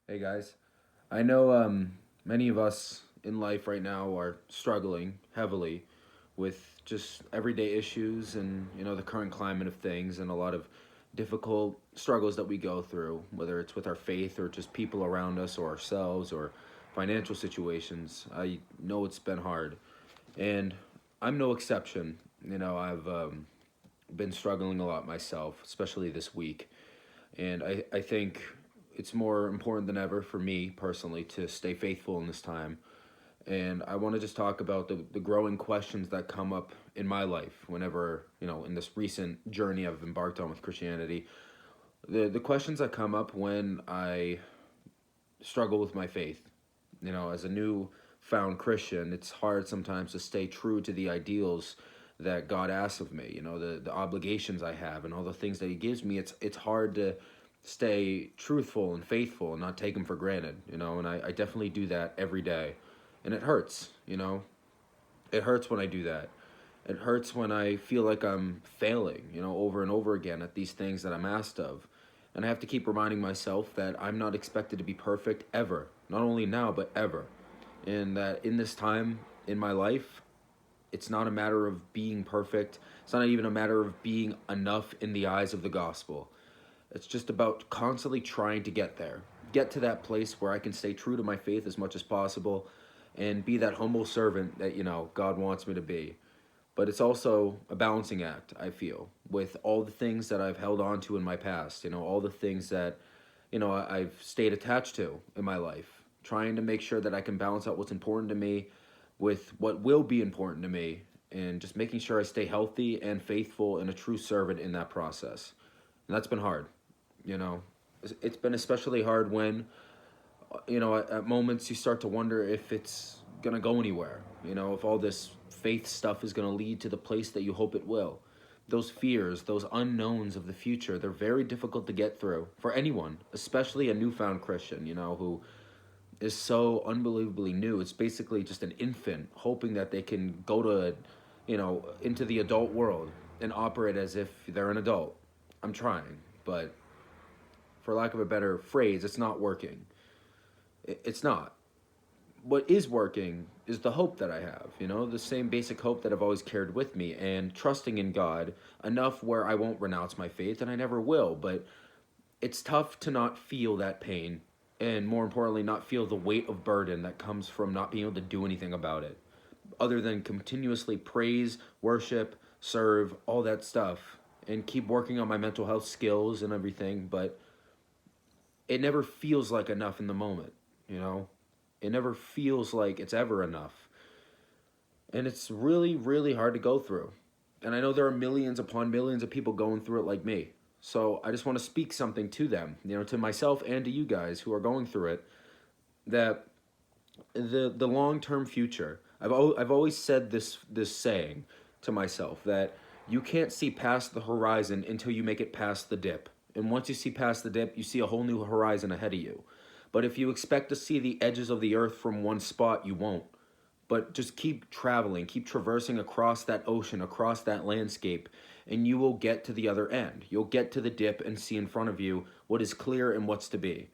Hey guys, I know many of us in life right now are struggling heavily with just everyday issues and the current climate of things and a lot of difficult struggles that we go through, whether it's with our faith or just people around us or ourselves or financial situations. I know it's been hard, and I'm no exception. I've been struggling a lot myself, especially this week. And I think it's more important than ever for me personally to stay faithful in this time. And I want to just talk about the growing questions that come up in my life whenever, in this recent journey I've embarked on with Christianity. The questions that come up when I struggle with my faith. As a new found Christian, it's hard sometimes to stay true to the ideals that God asks of me, the obligations I have and all the things that He gives me. It's hard to stay truthful and faithful and not take Him for granted, and I definitely do that every day. And it hurts. It hurts when I do that. It hurts when I feel like I'm failing, over and over again at these things that I'm asked of. And I have to keep reminding myself that I'm not expected to be perfect ever, not only now, but ever. And that in this time in my life, it's not a matter of being perfect. It's not even a matter of being enough in the eyes of the gospel. It's just about constantly trying to get there, get to that place where I can stay true to my faith as much as possible and be that humble servant that, God wants me to be. But it's also a balancing act, I feel, with all the things that I've held on to in my past, all the things that, I've stayed attached to in my life, trying to make sure that I can balance out what's important to me with what will be important to me, and just making sure I stay healthy and faithful and a true servant in that process. And that's been hard, you know. It's been especially hard when, at moments you start to wonder if it's going to go anywhere, if all this faith stuff is going to lead to the place that you hope it will. Those fears, those unknowns of the future, they're very difficult to get through for anyone, especially a newfound Christian, who is so unbelievably new. It's basically just an infant hoping that they can go to, into the adult world and operate as if they're an adult. I'm trying, but for lack of a better phrase, it's not working. It's not. What is working is the hope that I have, the same basic hope that I've always carried with me, and trusting in God enough where I won't renounce my faith, and I never will. But it's tough to not feel that pain, and more importantly, not feel the weight of burden that comes from not being able to do anything about it, other than continuously praise, worship, serve, all that stuff, and keep working on my mental health skills and everything. But it never feels like enough in the moment, you know? It never feels like it's ever enough. And it's really, really hard to go through. And I know there are millions upon millions of people going through it like me. So I just want to speak something to them, to myself and to you guys who are going through it, that the long-term future. I've always said this saying to myself that you can't see past the horizon until you make it past the dip. And once you see past the dip, you see a whole new horizon ahead of you. But if you expect to see the edges of the earth from one spot, you won't. But just keep traveling, keep traversing across that ocean, across that landscape, and you will get to the other end. You'll get to the dip and see in front of you what is clear and what's to be.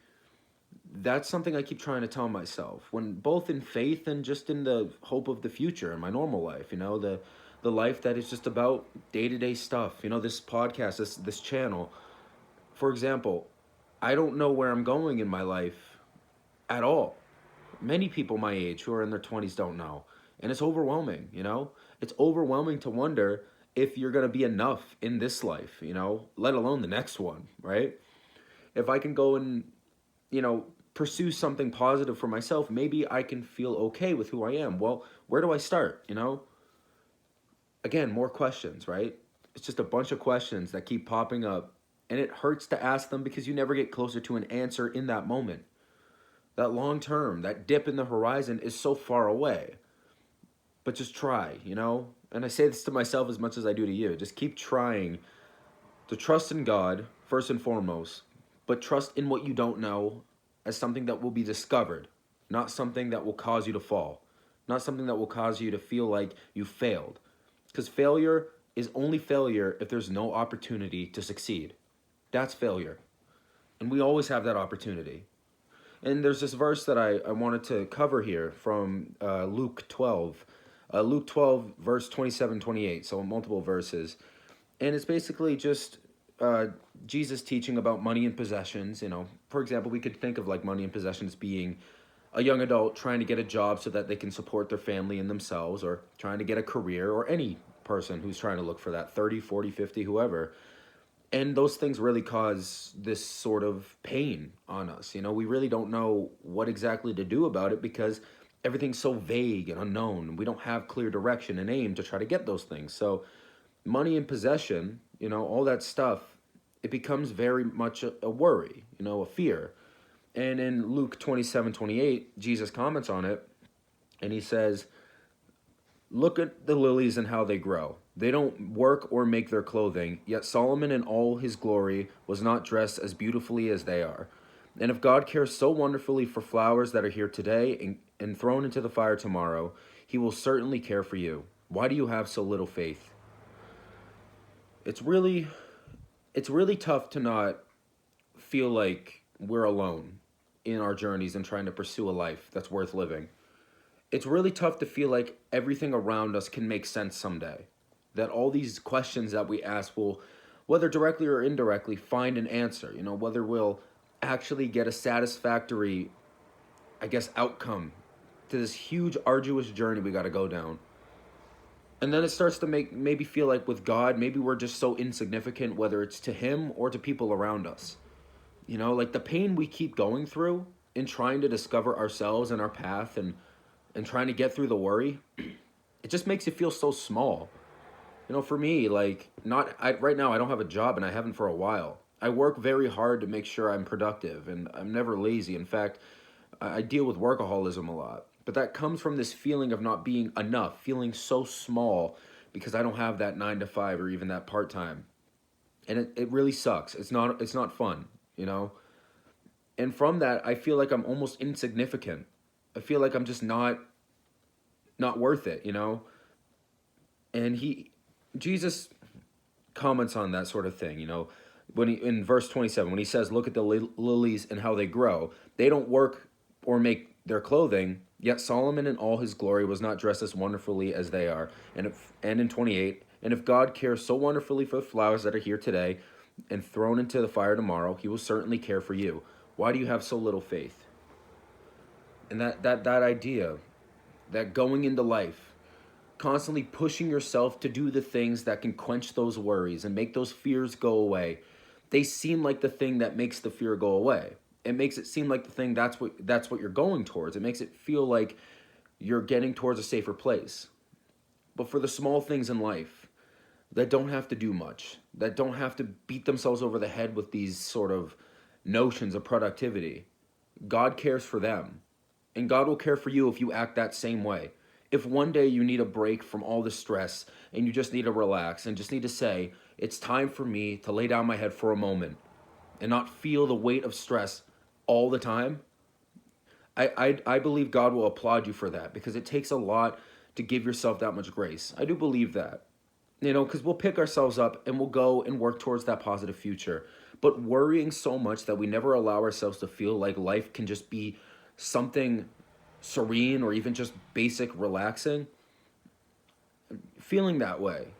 That's something I keep trying to tell myself, when both in faith and just in the hope of the future in my normal life, the life that is just about day-to-day stuff. This podcast, this channel, for example, I don't know where I'm going in my life at all. Many people my age who are in their 20s don't know. And it's overwhelming. It's overwhelming to wonder if you're going to be enough in this life, let alone the next one, right? If I can go and, you know, pursue something positive for myself, maybe I can feel okay with who I am. Well, where do I start, Again, more questions, right? It's just a bunch of questions that keep popping up, and it hurts to ask them because you never get closer to an answer in that moment. That long term, that dip in the horizon is so far away. But just try. And I say this to myself as much as I do to you. Just keep trying to trust in God, first and foremost, but trust in what you don't know as something that will be discovered, not something that will cause you to fall, not something that will cause you to feel like you failed. Because failure is only failure if there's no opportunity to succeed. That's failure. And we always have that opportunity. And there's this verse that I wanted to cover here from Luke 12. Luke 12, verse 27, 28. So multiple verses. And it's basically just uh, Jesus teaching about money and possessions. For example, we could think of like money and possessions being a young adult trying to get a job so that they can support their family and themselves, or trying to get a career, or any person who's trying to look for that 30, 40, 50, whoever. And those things really cause this sort of pain on us. We really don't know what exactly to do about it because everything's so vague and unknown. We don't have clear direction and aim to try to get those things. So money and possession, all that stuff, it becomes very much a worry, a fear. And in Luke 27:28, Jesus comments on it, and he says, "Look at the lilies and how they grow. They don't work or make their clothing, yet Solomon in all his glory was not dressed as beautifully as they are. And if God cares so wonderfully for flowers that are here today and thrown into the fire tomorrow, he will certainly care for you. Why do you have so little faith?" It's really tough to not feel like we're alone in our journeys and trying to pursue a life that's worth living. It's really tough to feel like everything around us can make sense someday. That all these questions that we ask will, whether directly or indirectly, find an answer. Whether we'll actually get a satisfactory, I guess, outcome to this huge, arduous journey we got to go down. And then it starts to maybe feel like with God, maybe we're just so insignificant, whether it's to Him or to people around us. Like the pain we keep going through in trying to discover ourselves and our path, and trying to get through the worry, it just makes you feel so small. For me, like, right now I don't have a job, and I haven't for a while. I work very hard to make sure I'm productive, and I'm never lazy. In fact, I deal with workaholism a lot. But that comes from this feeling of not being enough, feeling so small because I don't have that 9 to 5 or even that part-time. And it really sucks. It's not fun, And from that, I feel like I'm almost insignificant. I feel like I'm just not worth it, And Jesus comments on that sort of thing, when in verse 27, when he says, "Look at the lilies and how they grow. They don't work or make their clothing, yet Solomon in all his glory was not dressed as wonderfully as they are." And in 28, "And if God cares so wonderfully for the flowers that are here today and thrown into the fire tomorrow, he will certainly care for you. Why do you have so little faith?" And that idea, that going into life, constantly pushing yourself to do the things that can quench those worries and make those fears go away, they seem like the thing that makes the fear go away. It makes it seem like the thing that's what you're going towards. It makes it feel like you're getting towards a safer place. But for the small things in life that don't have to do much, that don't have to beat themselves over the head with these sort of notions of productivity, God cares for them. And God will care for you if you act that same way. If one day you need a break from all the stress and you just need to relax and just need to say, "It's time for me to lay down my head for a moment and not feel the weight of stress all the time," I believe God will applaud you for that, because it takes a lot to give yourself that much grace. I do believe that. Because we'll pick ourselves up and we'll go and work towards that positive future. But worrying so much that we never allow ourselves to feel like life can just be something serene or even just basic relaxing, feeling that way,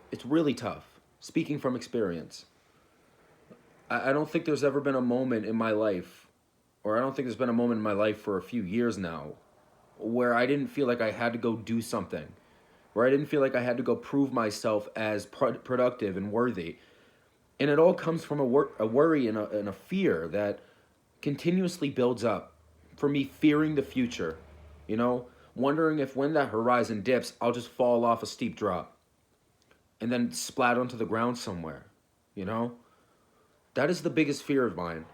it's really tough. Speaking from experience, I don't think there's ever been a moment in my life, or I don't think there's been a moment in my life for a few years now, where I didn't feel like I had to go do something, where I didn't feel like I had to go prove myself as productive and worthy. And it all comes from a worry and a fear that continuously builds up. For me, fearing the future, wondering if when that horizon dips, I'll just fall off a steep drop and then splat onto the ground somewhere, That is the biggest fear of mine.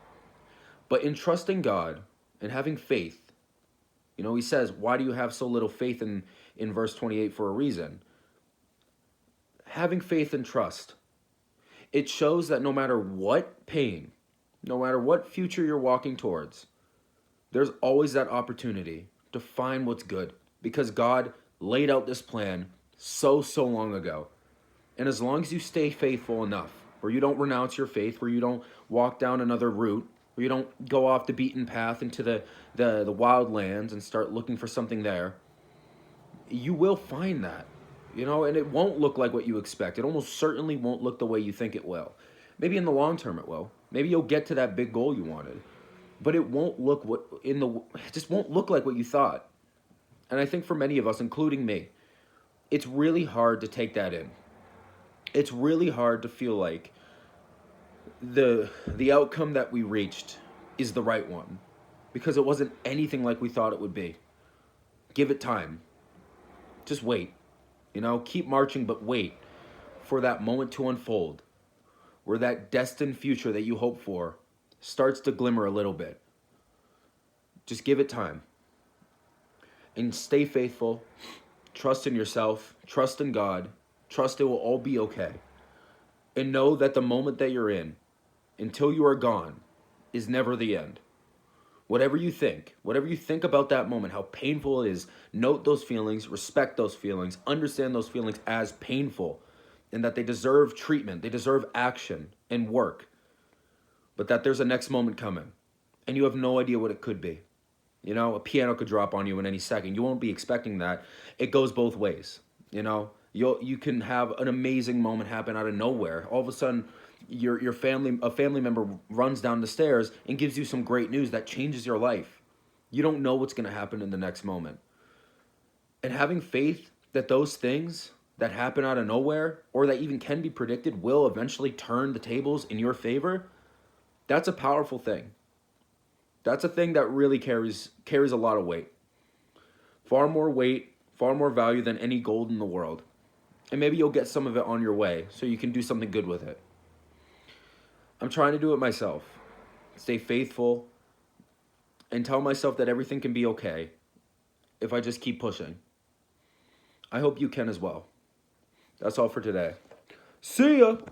But in trusting God and having faith, he says, "Why do you have so little faith?" in verse 28 for a reason. Having faith and trust, it shows that no matter what pain, no matter what future you're walking towards, there's always that opportunity to find what's good, because God laid out this plan so long ago. And as long as you stay faithful enough, where you don't renounce your faith, where you don't walk down another route, where you don't go off the beaten path into the wild lands and start looking for something there, you will find that, and it won't look like what you expect. It almost certainly won't look the way you think it will. Maybe in the long term it will. Maybe you'll get to that big goal you wanted, but it won't look it just won't look like what you thought. And I think for many of us, including me, it's really hard to take that in. It's really hard to feel like the outcome that we reached is the right one because it wasn't anything like we thought it would be. Give it time. Just wait. Keep marching, but wait for that moment to unfold where that destined future that you hope for starts to glimmer a little bit. Just give it time. And stay faithful. Trust in yourself. Trust in God. Trust it will all be okay. And know that the moment that you're in, until you are gone, is never the end. Whatever you think about that moment, how painful it is, note those feelings, respect those feelings, understand those feelings as painful, and that they deserve treatment, they deserve action and work, but that there's a next moment coming, and you have no idea what it could be. A piano could drop on you in any second. You won't be expecting that. It goes both ways. You can have an amazing moment happen out of nowhere. All of a sudden, a family member runs down the stairs and gives you some great news that changes your life. You don't know what's going to happen in the next moment. And having faith that those things that happen out of nowhere or that even can be predicted will eventually turn the tables in your favor, that's a powerful thing. That's a thing that really carries a lot of weight. Far more weight, far more value than any gold in the world. And maybe you'll get some of it on your way so you can do something good with it. I'm trying to do it myself. Stay faithful and tell myself that everything can be okay if I just keep pushing. I hope you can as well. That's all for today. See ya!